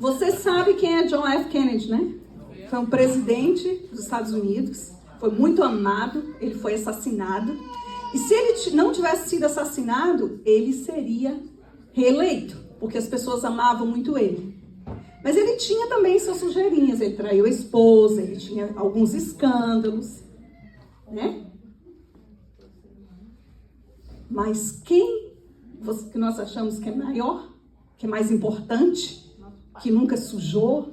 Você sabe quem é John F. Kennedy, né? Foi um presidente dos Estados Unidos, foi muito amado, ele foi assassinado. E se ele não tivesse sido assassinado, ele seria reeleito, porque as pessoas amavam muito ele. Mas ele tinha também suas sujeirinhas, ele traiu a esposa, ele tinha alguns escândalos, né? Mas quem que nós achamos que é maior, que é mais importante, que nunca sujou,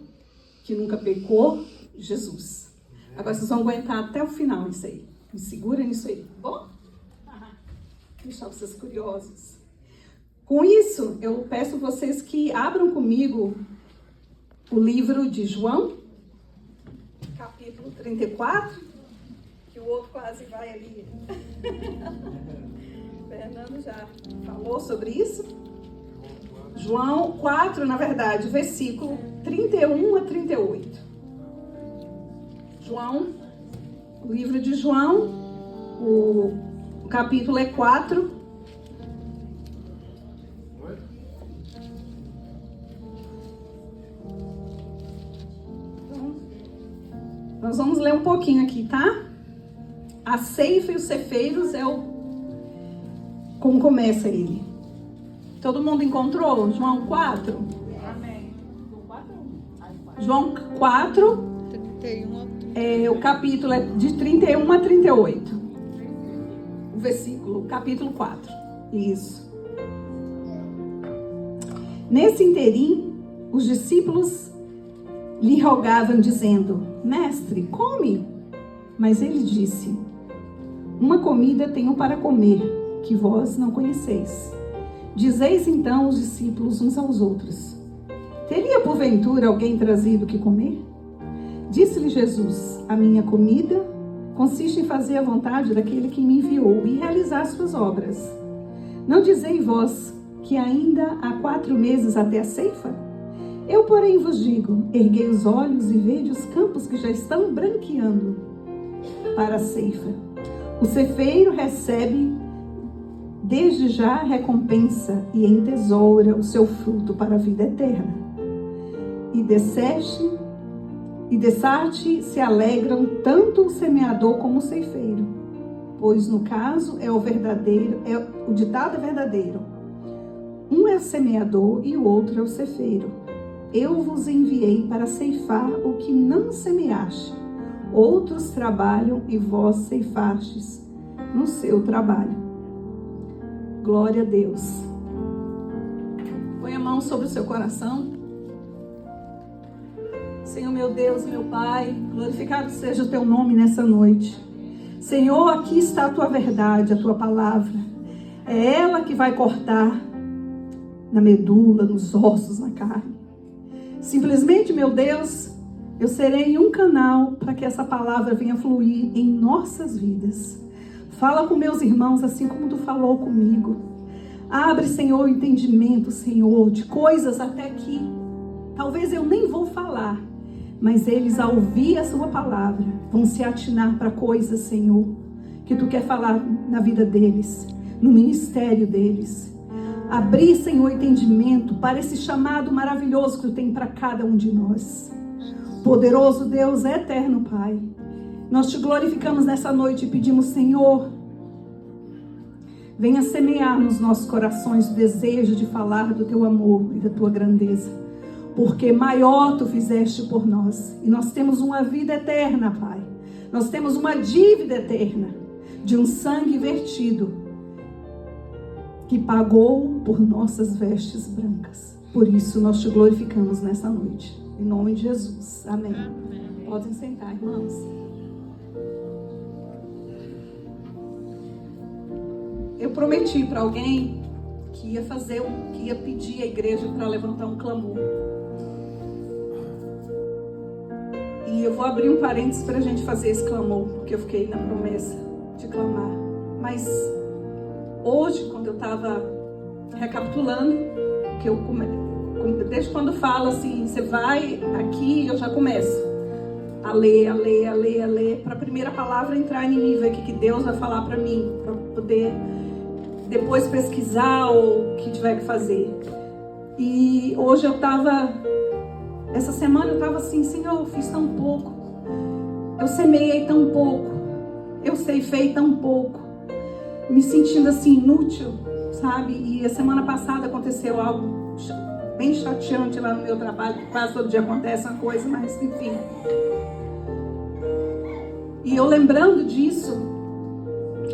que nunca pecou? Jesus. Agora vocês vão aguentar até o final isso aí. Me segura nisso aí, tá bom? Deixar vocês curiosos. Com isso, eu peço vocês que abram comigo o livro de João, capítulo 34, que o outro quase vai ali. Fernando já falou sobre isso. João 4, na verdade, versículo 31 a 38. João, o livro de João, o capítulo é 4. Então, nós vamos ler um pouquinho aqui, tá? A ceifa e os ceifeiros como começa ele. Todo mundo encontrou? João 4? Amém. João 4, 31. o capítulo é de 31 a 38. O versículo, capítulo 4. Isso. Nesse interim, os discípulos lhe rogavam, dizendo: Mestre, come. Mas ele disse: Uma comida tenho para comer, que vós não conheceis. Dizeis então os discípulos uns aos outros: Teria porventura alguém trazido o que comer? Disse-lhe Jesus: A minha comida consiste em fazer a vontade daquele que me enviou e realizar suas obras. Não dizeis vós que ainda há 4 meses até a ceifa? Eu, porém, vos digo: erguei os olhos e vede os campos que já estão branqueando para a ceifa. O ceifeiro recebe desde já a recompensa e entesoura o seu fruto para a vida eterna. E dessarte se alegram tanto o semeador como o ceifeiro, pois no caso o ditado é verdadeiro. Um é o semeador e o outro é o ceifeiro. Eu vos enviei para ceifar o que não semeaste. Outros trabalham e vós ceifastes no seu trabalho. Glória a Deus. Põe a mão sobre o seu coração. Senhor, meu Deus, meu Pai, glorificado seja o teu nome nessa noite. Senhor, aqui está a tua verdade, a tua palavra. É ela que vai cortar na medula, nos ossos, na carne. Simplesmente, meu Deus, eu serei um canal para que essa palavra venha fluir em nossas vidas. Fala com meus irmãos assim como tu falou comigo. Abre, Senhor, o entendimento, Senhor, de coisas até aqui. Talvez eu nem vou falar, mas eles, ao ouvir a sua palavra, vão se atinar para coisas, Senhor, que tu quer falar na vida deles, no ministério deles. Abrir, Senhor, entendimento para esse chamado maravilhoso que tu tem para cada um de nós. Poderoso Deus, eterno Pai, nós te glorificamos nessa noite e pedimos, Senhor, venha semear nos nossos corações o desejo de falar do teu amor e da tua grandeza, porque maior tu fizeste por nós, e nós temos uma vida eterna, Pai. Nós temos uma dívida eterna de um sangue vertido que pagou por nossas vestes brancas. Por isso nós te glorificamos nessa noite, em nome de Jesus. Amém. Podem sentar, irmãos. Eu prometi para alguém que ia pedir à igreja para levantar um clamor. E eu vou abrir um parênteses para a gente fazer esse clamor, porque eu fiquei na promessa de clamar. Mas hoje, quando eu estava recapitulando, desde quando falo assim, você vai aqui, eu já começo a ler, para a primeira palavra entrar em mim, ver o que Deus vai falar para mim, para poder depois pesquisar ou o que tiver que fazer. E hoje eu estava Essa semana eu estava assim, Senhor, eu fiz tão pouco. Eu semeei tão pouco. Eu ceifei tão pouco. Me sentindo assim, inútil, sabe? E a semana passada aconteceu algo bem chateante lá no meu trabalho. Quase todo dia acontece uma coisa, mas enfim. E eu lembrando disso,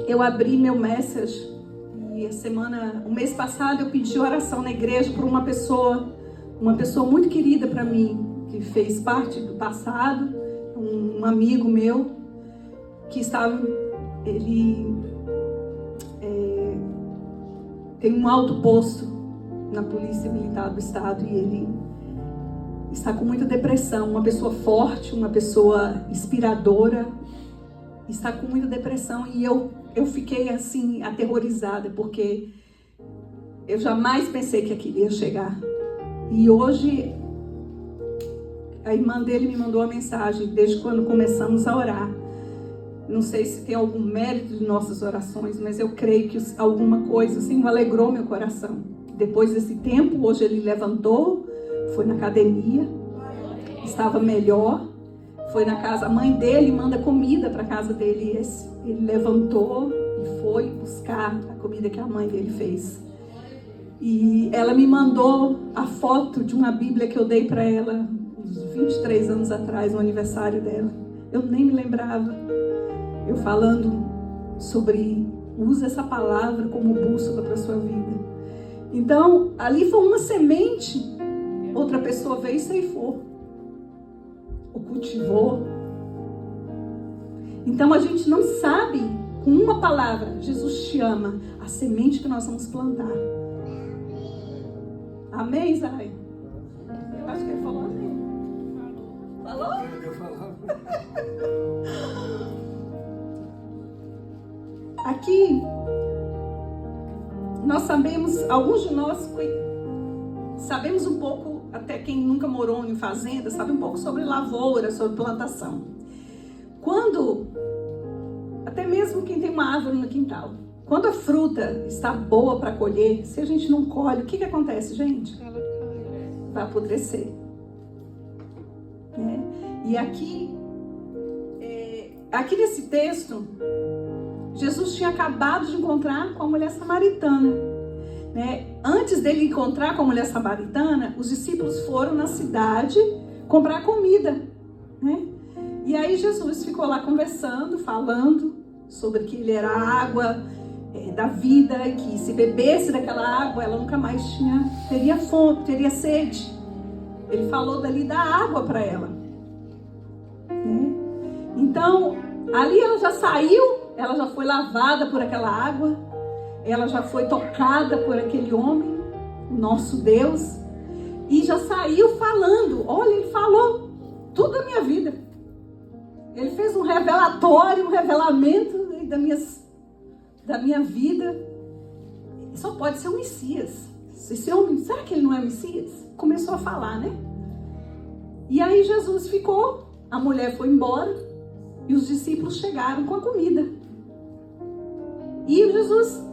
eu abri meu message. E o mês passado eu pedi oração na igreja por uma pessoa muito querida para mim, que fez parte do passado, um amigo meu, que ele tem um alto posto na Polícia Militar do Estado e ele está com muita depressão, uma pessoa forte, uma pessoa inspiradora, está com muita depressão e eu fiquei assim aterrorizada, porque eu jamais pensei que aquilo ia chegar. E hoje a irmã dele me mandou uma mensagem desde quando começamos a orar. Não sei se tem algum mérito de nossas orações, mas eu creio que alguma coisa assim alegrou meu coração. Depois desse tempo, hoje ele levantou, foi na academia, estava melhor, foi na casa, a mãe dele manda comida para a casa dele, ele levantou e foi buscar a comida que a mãe dele fez. E ela me mandou a foto de uma Bíblia que eu dei para ela uns 23 anos atrás, no aniversário dela. Eu nem me lembrava. Eu falando sobre, usa essa palavra como bússola para a sua vida. Então, ali foi uma semente. Outra pessoa veio e ceifou. Ou cultivou. Então, a gente não sabe, com uma palavra, Jesus te ama, a semente que nós vamos plantar. Amém, Zay? Eu acho que ele falou amém. Falou? Aqui, nós sabemos, alguns de nós sabemos um pouco, até quem nunca morou em fazenda, sabe um pouco sobre lavoura, sobre plantação. Quando, até mesmo quem tem uma árvore no quintal, quando a fruta está boa para colher, se a gente não colhe, o que acontece, gente? Vai apodrecer. E aqui nesse texto, Jesus tinha acabado de encontrar com a mulher samaritana. Antes dele encontrar com a mulher samaritana, os discípulos foram na cidade comprar comida. E aí Jesus ficou lá conversando, falando sobre que ele era a água da vida, que se bebesse daquela água, ela nunca mais teria fome, teria sede. Ele falou dali da água para ela. Então, ali ela já saiu, ela já foi lavada por aquela água, ela já foi tocada por aquele homem, nosso Deus, e já saiu falando. Olha, ele falou tudo da minha vida. Ele fez um revelatório, um revelamento da minha vida. Só pode ser um Messias. Esse homem, será que ele não é Messias? Começou a falar, né? E aí Jesus ficou, a mulher foi embora e os discípulos chegaram com a comida. E Jesus,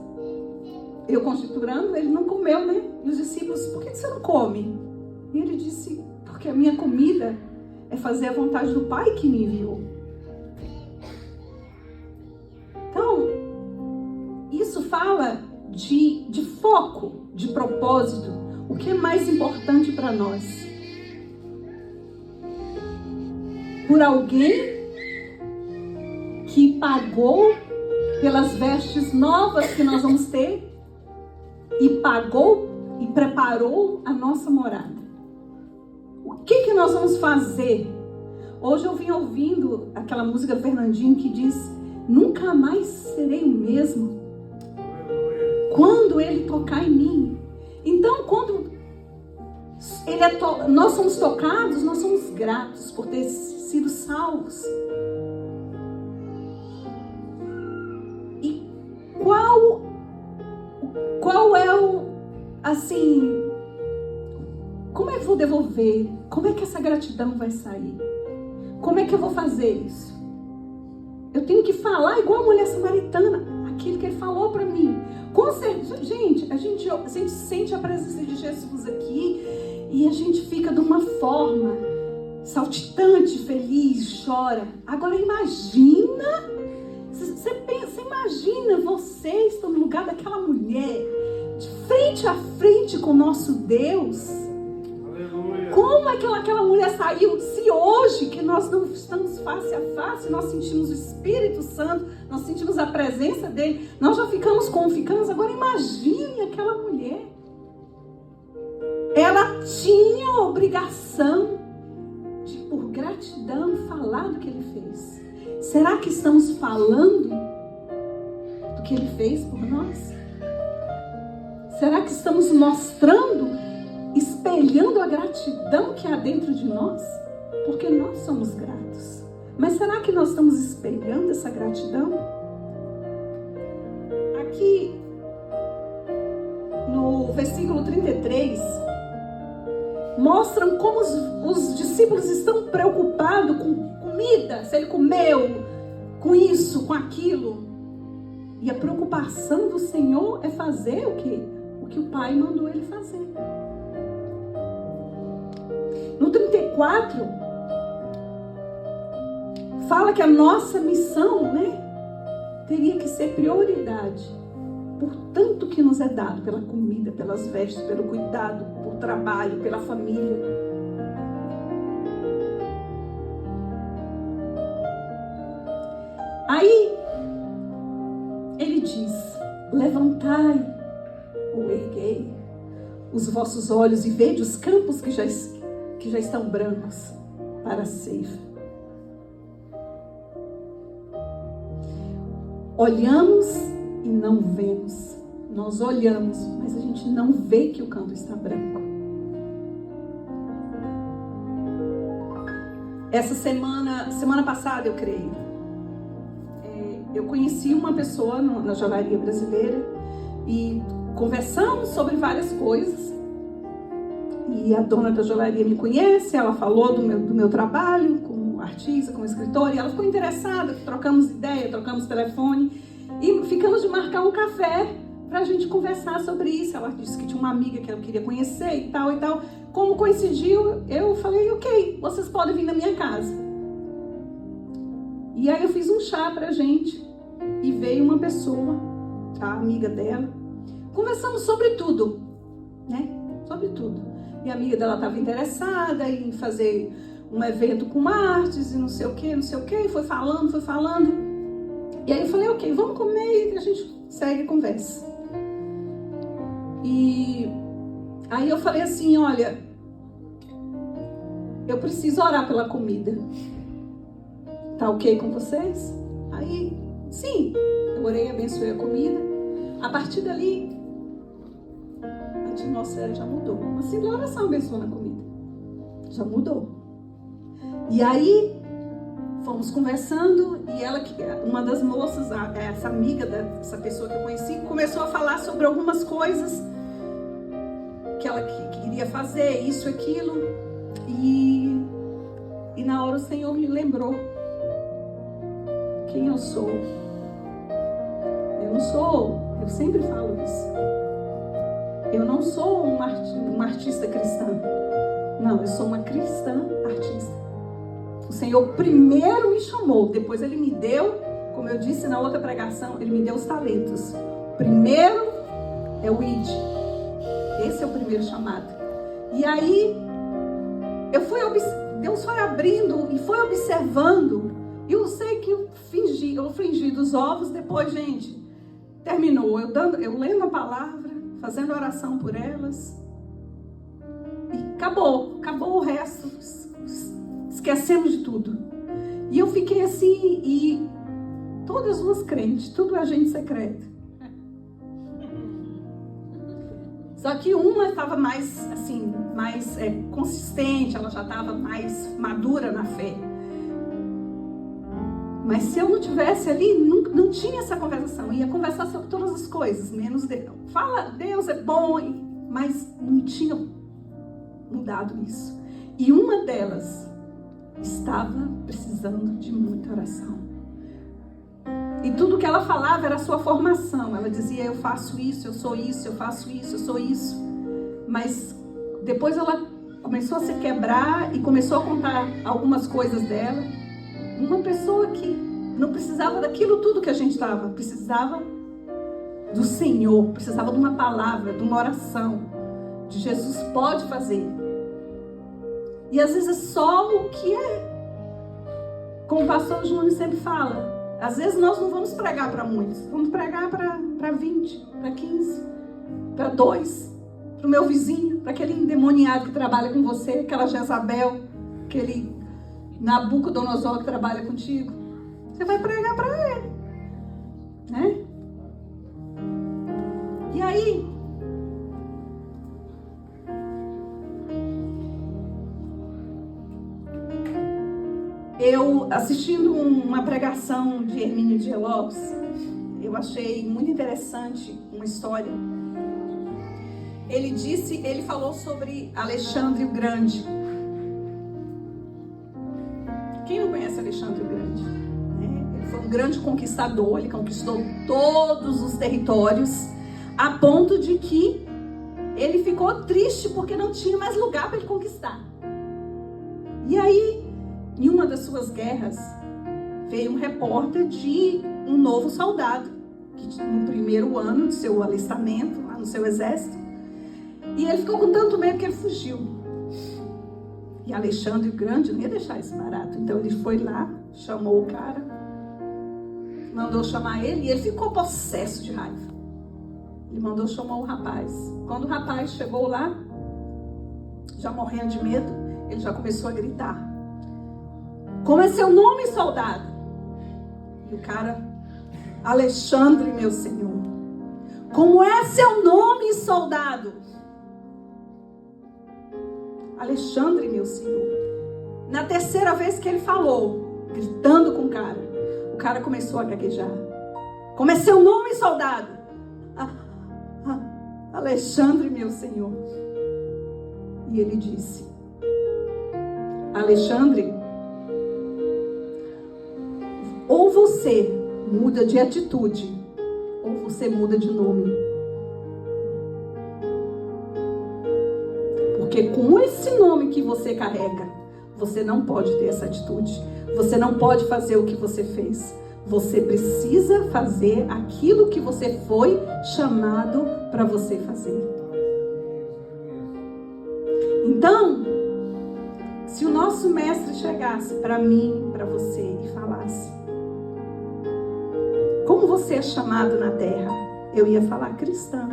eu conjecturando, ele não comeu, né? E os discípulos, por que você não come? E ele disse, porque a minha comida é fazer a vontade do Pai que me enviou. Então, isso fala de foco, de propósito. O que é mais importante para nós? Por alguém que pagou pelas vestes novas que nós vamos ter e pagou e preparou a nossa morada. O que nós vamos fazer? Hoje eu vim ouvindo aquela música do Fernandinho que diz: nunca mais serei o mesmo quando ele tocar em mim. Então, quando nós somos tocados, nós somos gratos por ter sido salvos. E qual é como é que eu vou devolver? Como é que essa gratidão vai sair? Como é que eu vou fazer isso? Eu tenho que falar igual a mulher samaritana. aquilo que Ele falou para mim. Com certeza, gente, a gente sente a presença de Jesus aqui e a gente fica de uma forma saltitante, feliz, chora. Agora imagina, você imagina vocês estão no lugar daquela mulher, de frente a frente com o nosso Deus. Aleluia. Como é que aquela mulher saiu? Se hoje que nós não estamos face a face, nós sentimos o Espírito Santo, nós sentimos a presença dele, nós já ficamos confiantes. Agora imagine aquela mulher. Ela tinha a obrigação de, por gratidão, falar do que Ele fez. Será que estamos falando do que Ele fez por nós? Será que estamos mostrando, espelhando a gratidão que há dentro de nós? Porque nós somos gratos. Mas será que nós estamos espelhando essa gratidão? Aqui, no versículo 33, mostram como os discípulos estão preocupados com comida, se ele comeu, com isso, com aquilo. E a preocupação do Senhor é fazer o quê? O que o Pai mandou ele fazer. No 34, fala que a nossa missão, teria que ser prioridade. Por tanto que nos é dado, pela comida, pelas vestes, pelo cuidado, por trabalho, pela família. Aí, ele diz, levantai ou erguei os vossos olhos e vede os campos que já estão brancos para a ceifa. Olhamos e não vemos. Nós olhamos, mas a gente não vê que o campo está branco. Essa semana passada, eu creio, eu conheci uma pessoa na joalheria brasileira e conversamos sobre várias coisas. E a dona da joalheria me conhece, ela falou do meu trabalho como artista, como escritora, e ela ficou interessada, trocamos ideia, trocamos telefone e ficamos de marcar um café pra gente conversar sobre isso. Ela disse que tinha uma amiga que ela queria conhecer e tal e tal. Como coincidiu, eu falei, ok, vocês podem vir na minha casa. E aí eu fiz um chá pra gente e veio uma pessoa, a amiga dela. Conversamos sobre tudo, sobre tudo. E a amiga dela estava interessada em fazer um evento com artes e não sei o que, e foi falando. E aí eu falei, ok, vamos comer e a gente segue a conversa. E aí eu falei assim, olha, eu preciso orar pela comida. Tá ok com vocês? Aí, sim, eu orei, abençoei a comida. A partir dali, a atmosfera já mudou. Uma simples oração abençoando a comida. Já mudou. E aí, fomos conversando e ela, uma das moças, essa amiga dessa pessoa que eu conheci, começou a falar sobre algumas coisas que ela queria fazer, isso, aquilo. E na hora o Senhor me lembrou quem eu sou. Eu sempre falo isso. Eu não sou uma artista cristã. Não, eu sou uma cristã artista. O Senhor primeiro me chamou, depois Ele me deu, como eu disse na outra pregação, Ele me deu os talentos. Primeiro é o ID. Esse é o primeiro chamado. E aí, Deus foi abrindo e foi observando. E eu sei que eu fingi dos ovos, depois, gente, terminou. Eu lendo a palavra, fazendo oração por elas. E acabou o resto. Esquecemos de tudo. E eu fiquei assim, e todas duas crentes, tudo agente secreto. Só que uma estava mais consistente, ela já estava mais madura na fé. Mas se eu não tivesse ali, não tinha essa conversação. Ia conversar sobre todas as coisas, menos Deus. Fala, Deus é bom, mas não tinha mudado isso. E uma delas estava precisando de muita oração. E tudo que ela falava era a sua formação. Ela dizia, eu faço isso, eu sou isso, eu faço isso, eu sou isso. Mas depois ela começou a se quebrar e começou a contar algumas coisas dela. Uma pessoa que não precisava daquilo tudo que a gente estava, precisava do Senhor, precisava de uma palavra, de uma oração, de Jesus pode fazer. E às vezes é só o que é, como o pastor Júnior sempre fala, às vezes nós não vamos pregar para muitos, vamos pregar para 20, para 15, para 2, para o meu vizinho, para aquele endemoniado que trabalha com você, aquela Jezabel, aquele Nabucodonosor que trabalha contigo. Você vai pregar para ele, né? E aí, eu assistindo uma pregação de Hermínio de Lopes, eu achei muito interessante uma história. Ele falou sobre Alexandre o Grande. Quem não conhece Alexandre o Grande? Ele foi um grande conquistador, ele conquistou todos os territórios, a ponto de que ele ficou triste porque não tinha mais lugar para ele conquistar. E aí, em uma das suas guerras, veio um repórter de um novo soldado, que no primeiro ano do seu alistamento, lá no seu exército, e ele ficou com tanto medo que ele fugiu. E Alexandre o Grande não ia deixar isso barato. Então ele foi lá, chamou o cara, mandou chamar ele, e ele ficou possesso de raiva. Ele mandou chamar o rapaz. Quando o rapaz chegou lá, já morrendo de medo, ele já começou a gritar: como é seu nome, soldado? E o cara: Alexandre, meu senhor. Como é seu nome, soldado? Alexandre, meu senhor. Na terceira vez que ele falou, gritando com o cara começou a gaguejar. Como é seu nome, soldado? Alexandre, meu senhor. E ele disse: Alexandre, ou você muda de atitude, ou você muda de nome. Porque com esse nome que você carrega, você não pode ter essa atitude. Você não pode fazer o que você fez. Você precisa fazer aquilo que você foi chamado para você fazer. Então, se o nosso mestre chegasse para mim, para você e falasse: como você é chamado na terra? Eu ia falar: cristã.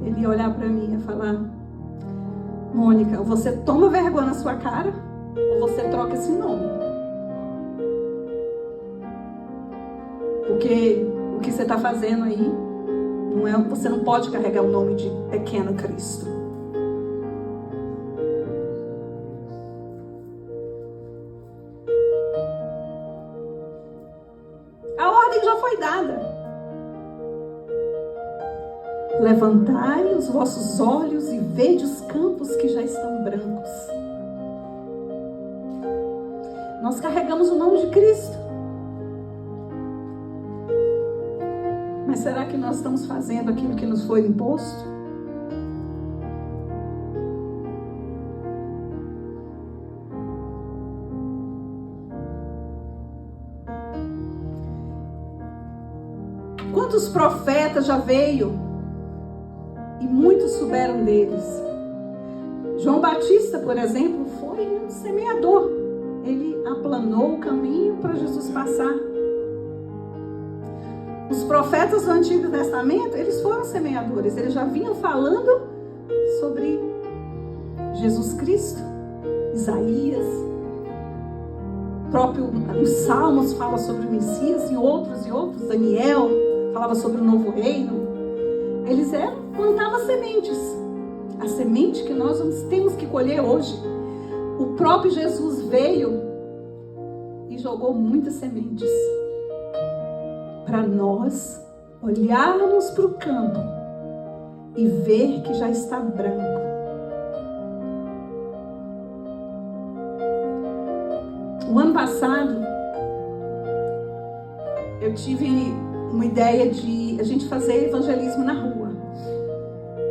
Ele ia olhar para mim e ia falar: Mônica, você toma vergonha na sua cara ou você troca esse nome? Porque o que você está fazendo aí, você não pode carregar o nome de pequeno Cristo. A ordem já foi dada. Levantai os vossos olhos e vede os campos que já estão brancos. Nós carregamos o nome de Cristo. Mas será que nós estamos fazendo aquilo que nos foi imposto? Quantos profetas já veio e muitos souberam deles? João Batista, por exemplo, foi um semeador. Ele aplanou o caminho para Jesus passar. Os profetas do Antigo Testamento, eles foram semeadores. Eles já vinham falando sobre Jesus Cristo. Isaías, próprio os Salmos fala sobre o Messias, e outros. Daniel falava sobre o novo reino. Eles plantavam sementes. A semente que nós temos que colher hoje. O próprio Jesus veio e jogou muitas sementes para nós olharmos para o campo e ver que já está branco. O ano passado, eu tive uma ideia de a gente fazer evangelismo na rua.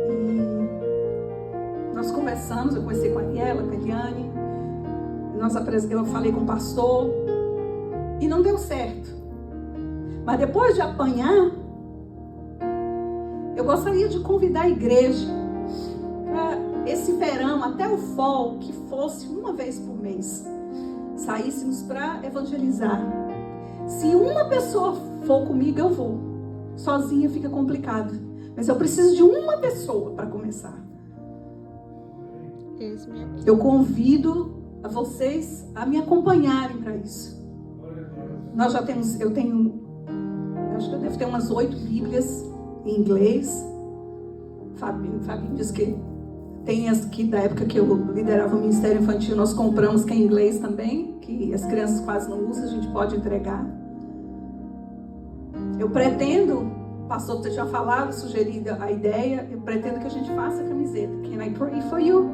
E nós conversamos, eu conversei com a Ariela, com a Eliane, eu falei com o pastor e não deu certo. Mas depois de apanhar, eu gostaria de convidar a igreja para esse verão, até o fall, que fosse uma vez por mês, saíssemos para evangelizar. Se uma pessoa for comigo, eu vou. Sozinha fica complicado. Mas eu preciso de uma pessoa para começar. Eu convido a vocês a me acompanharem para isso. Nós já temos, acho que eu devo ter umas 8 Bíblias em inglês. Fabinho disse que tem as que da época que eu liderava o Ministério Infantil, nós compramos que é em inglês também, que as crianças quase não usam, a gente pode entregar. Eu pretendo, o pastor tinha falado, sugerido a ideia, eu pretendo que a gente faça a camiseta. Can I pray for you?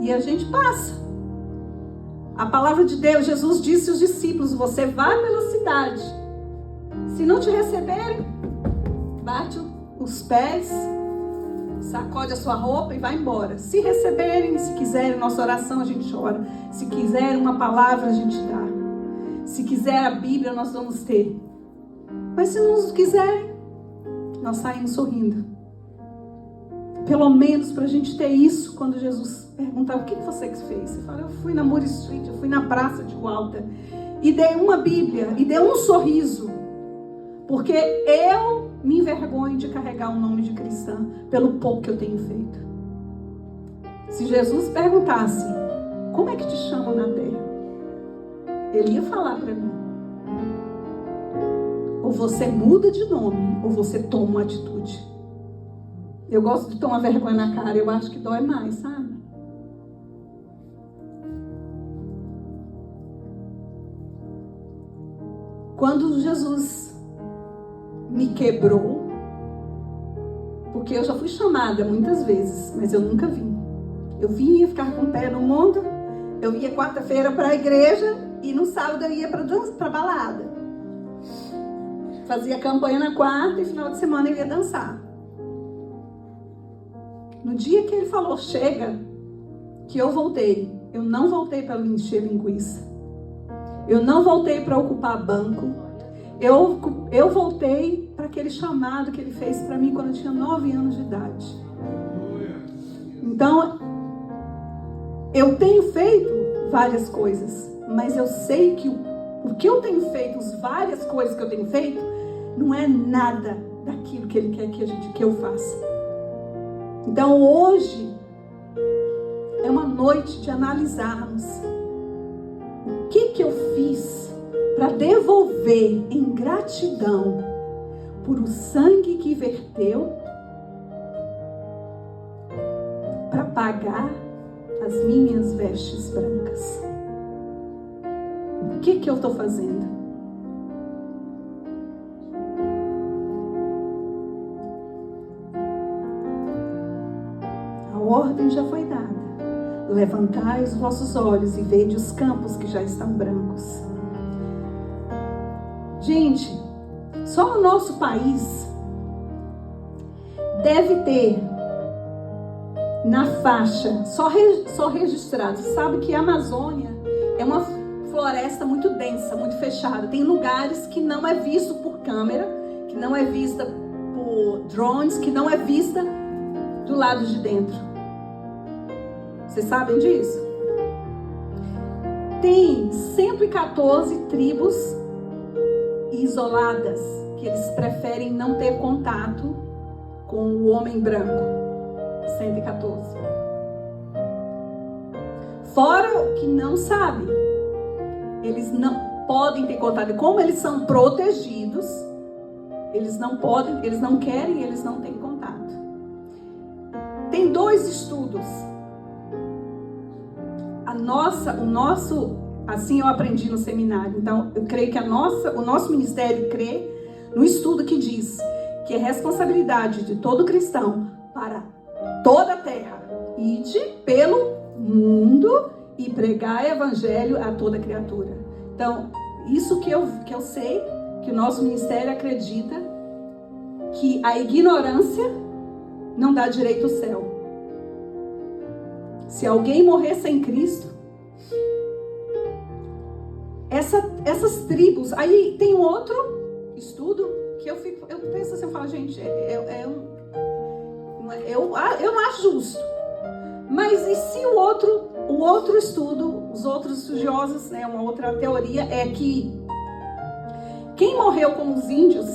E a gente passa. A palavra de Deus, Jesus disse aos discípulos, você vai pela cidade. Se não te receberem, bate os pés, sacode a sua roupa e vai embora. Se receberem, se quiserem, nossa oração a gente ora. Se quiserem uma palavra, a gente dá. Se quiser a Bíblia, nós vamos ter. Mas se não quiserem, nós saímos sorrindo. Pelo menos para a gente ter isso, quando Jesus perguntava, o que você fez? Você fala, eu fui na Moore Street, eu fui na praça de Walter, e dei uma Bíblia, e dei um sorriso. Porque eu me envergonho de carregar o nome de cristã pelo pouco que eu tenho feito. Se Jesus perguntasse, como é que te chamam na terra? Ele ia falar para mim. Ou você muda de nome, ou você toma uma atitude. Eu gosto de tomar vergonha na cara, eu acho que dói mais, sabe? Quando Jesus me quebrou, porque eu já fui chamada muitas vezes, mas eu nunca vim. Eu vinha ficar com o pé no mundo, eu ia quarta-feira para a igreja e no sábado eu ia para balada. Fazia campanha na quarta e final de semana eu ia dançar. No dia que ele falou, chega, que eu voltei. Eu não voltei para encher linguiça. Eu não voltei para ocupar banco. Eu voltei para aquele chamado que ele fez para mim quando eu tinha 9 anos de idade. Então, eu tenho feito várias coisas, mas eu sei que o que eu tenho feito, as várias coisas que eu tenho feito, não é nada daquilo que ele quer que eu faça. Então hoje é uma noite de analisarmos o que eu fiz para devolver em gratidão por o sangue que verteu para pagar as minhas vestes brancas. O que eu estou fazendo? A ordem já foi dada. Levantai os vossos olhos e vede os campos que já estão brancos. Gente, só no nosso país deve ter na faixa, só registrado. Você sabe que a Amazônia é uma floresta muito densa, muito fechada. Tem lugares que não é visto por câmera, que não é vista por drones, que não é vista do lado de dentro. Vocês sabem disso? Tem 114 tribos isoladas, que eles preferem não ter contato com o homem branco. 114. Fora o que não sabe. Eles não podem ter contato. Como eles são protegidos, eles não podem, eles não querem, eles não têm contato. Tem 2 estudos. O nosso, assim eu aprendi no seminário. Então, eu creio que o nosso ministério crê no estudo que diz que é responsabilidade de todo cristão para toda a terra. Ide pelo mundo e pregar o evangelho a toda criatura. Então, isso que eu sei que o nosso ministério acredita que a ignorância não dá direito ao céu. Se alguém morrer sem Cristo, essas tribos... Aí tem um outro estudo que eu penso assim, eu falo, gente, eu não acho justo. Mas e se o outro estudo, os outros estudiosos, né, uma outra teoria é que quem morreu como os índios,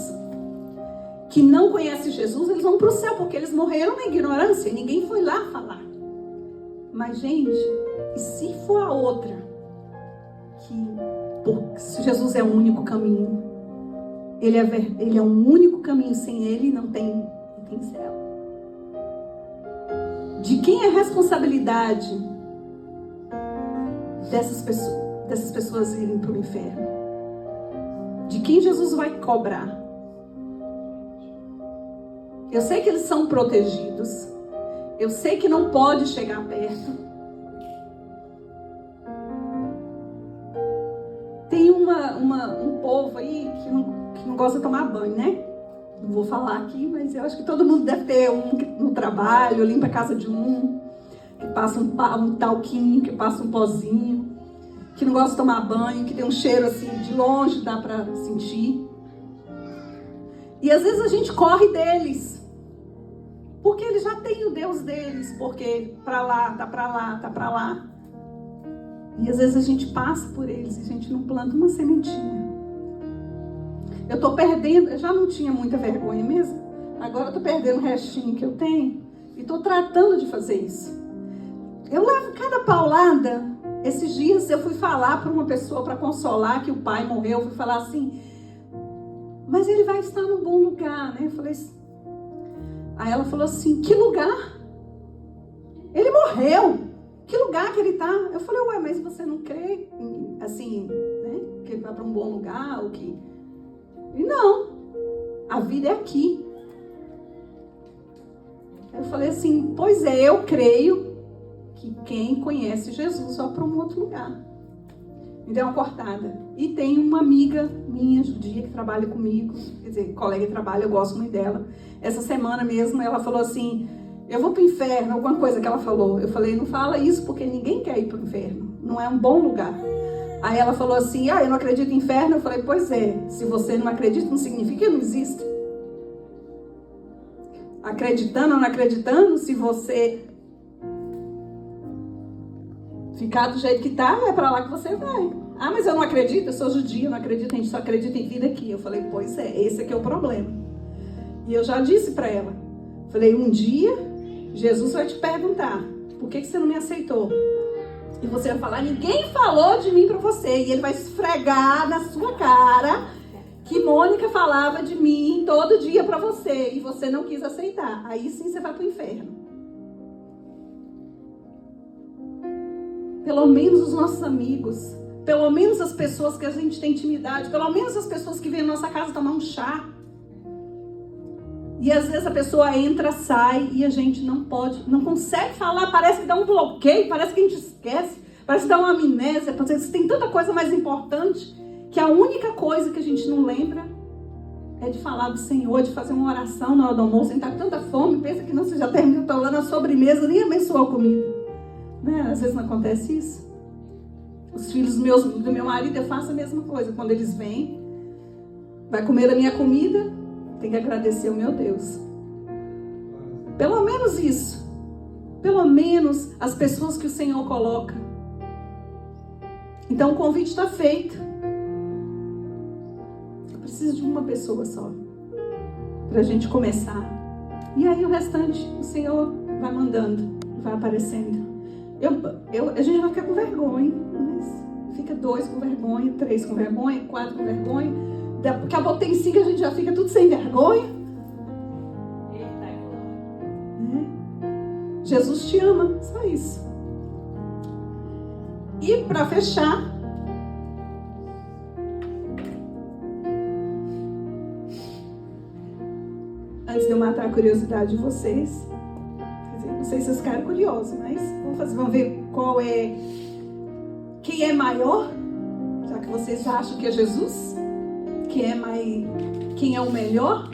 que não conhece Jesus, eles vão para o céu, porque eles morreram na ignorância e ninguém foi lá falar. Mas, gente, e se for a outra, se Jesus é o único caminho, ele é um único caminho, sem ele não tem céu. De quem é a responsabilidade dessas pessoas irem para o inferno? De quem Jesus vai cobrar? Eu sei que eles são protegidos. Eu sei que não pode chegar perto. Tem um povo aí que não gosta de tomar banho, né? Não vou falar aqui, mas eu acho que todo mundo deve ter um no trabalho, limpa a casa de que passa um talquinho, que passa um pozinho, que não gosta de tomar banho, que tem um cheiro assim, de longe dá pra sentir. E às vezes a gente corre deles, porque eles já têm o Deus deles, porque pra lá, tá pra lá, tá pra lá. E às vezes a gente passa por eles e a gente não planta uma sementinha. Eu tô perdendo, eu já não tinha muita vergonha mesmo, agora eu tô perdendo o restinho que eu tenho e tô tratando de fazer isso. Eu levo cada paulada. Esses dias eu fui falar para uma pessoa para consolar que o pai morreu, eu fui falar assim, mas ele vai estar num bom lugar, né? Eu falei assim. Aí ela falou assim, que lugar? Ele morreu. Que lugar que ele tá? Eu falei, ué, mas você não crê, assim, né? Que ele vai para um bom lugar, ou que... E não, a vida é aqui. Eu falei assim, pois é, eu creio que quem conhece Jesus vai para um outro lugar. Me deu uma cortada. E tem uma amiga minha, judia, que trabalha comigo, quer dizer, colega de trabalho, eu gosto muito dela. Essa semana mesmo, ela falou assim, eu vou para o inferno, alguma coisa que ela falou. Eu falei, não fala isso, porque ninguém quer ir para o inferno. Não é um bom lugar. Aí ela falou assim, eu não acredito em inferno. Eu falei, pois é, se você não acredita, não significa que não existe. Acreditando ou não acreditando, se você ficar do jeito que tá, é pra lá que você vai. Ah, mas eu não acredito, eu sou judia, eu não acredito, a gente só acredita em vida aqui. Eu falei, pois é, esse aqui é o problema. E eu já disse pra ela, falei, um dia Jesus vai te perguntar, por que você não me aceitou? E você vai falar, ninguém falou de mim pra você. E ele vai esfregar na sua cara que Mônica falava de mim todo dia pra você. E você não quis aceitar. Aí sim você vai pro inferno. Pelo menos os nossos amigos, pelo menos as pessoas que a gente tem intimidade, pelo menos as pessoas que vêm na nossa casa tomar um chá. E às vezes a pessoa entra, sai e a gente não consegue falar, parece que dá um bloqueio, parece que a gente esquece, parece que dá uma amnésia, parece que tem tanta coisa mais importante, que a única coisa que a gente não lembra é de falar do Senhor, de fazer uma oração na hora do almoço. A gente está com tanta fome, pensa que não, você já terminou, está lá na sobremesa, nem abençoou a comida. Né? Às vezes não acontece isso. Os filhos do meu marido, eu faço a mesma coisa. Quando eles vêm, vai comer a minha comida, tem que agradecer o meu Deus. Pelo menos isso. Pelo menos as pessoas que o Senhor coloca. Então o convite está feito. Eu preciso de uma pessoa só para a gente começar. E aí o restante o Senhor vai mandando, vai aparecendo. A gente vai ficar com vergonha, mas fica 2 com vergonha, 3 com vergonha, 4 com vergonha. Daqui a pouco tem 5, a gente já fica tudo sem vergonha. Jesus te ama, só isso. E para fechar, antes de eu matar a curiosidade de vocês, quer dizer, não sei se vocês ficaram curiosos, mas vamos ver quem é maior, já que vocês acham que é Jesus. quem é o melhor?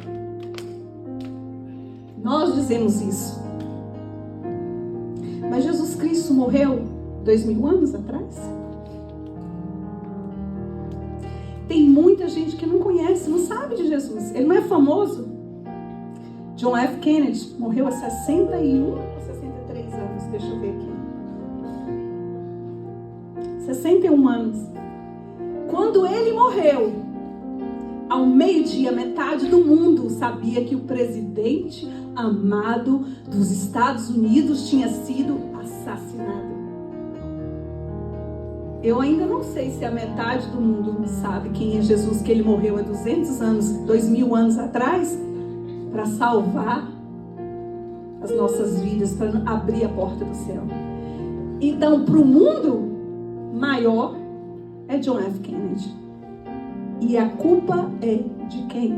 Nós dizemos isso. Mas Jesus Cristo morreu 2000 anos atrás. Tem muita gente que não conhece, não sabe de Jesus. Ele não é famoso. John F. Kennedy morreu há 61 ou 63 anos. Deixa eu ver aqui. 61 anos. Quando ele morreu, ao meio-dia, metade do mundo sabia que o presidente amado dos Estados Unidos tinha sido assassinado. Eu ainda não sei se a metade do mundo sabe quem é Jesus, que ele morreu há 200 anos, 2000 anos atrás, para salvar as nossas vidas, para abrir a porta do céu. Então, para o mundo, maior é John F. Kennedy. E a culpa é de quem?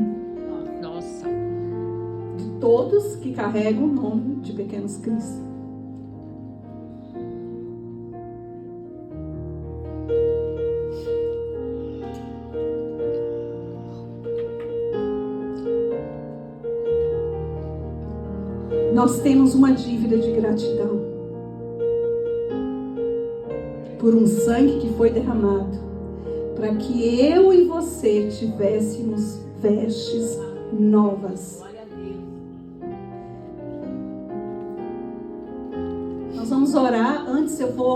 Nossa. De todos que carregam o nome de Pequenos Cris. Nós temos uma dívida de gratidão por um sangue que foi derramado, para que eu e você tivéssemos vestes novas. Nós vamos orar. Antes eu vou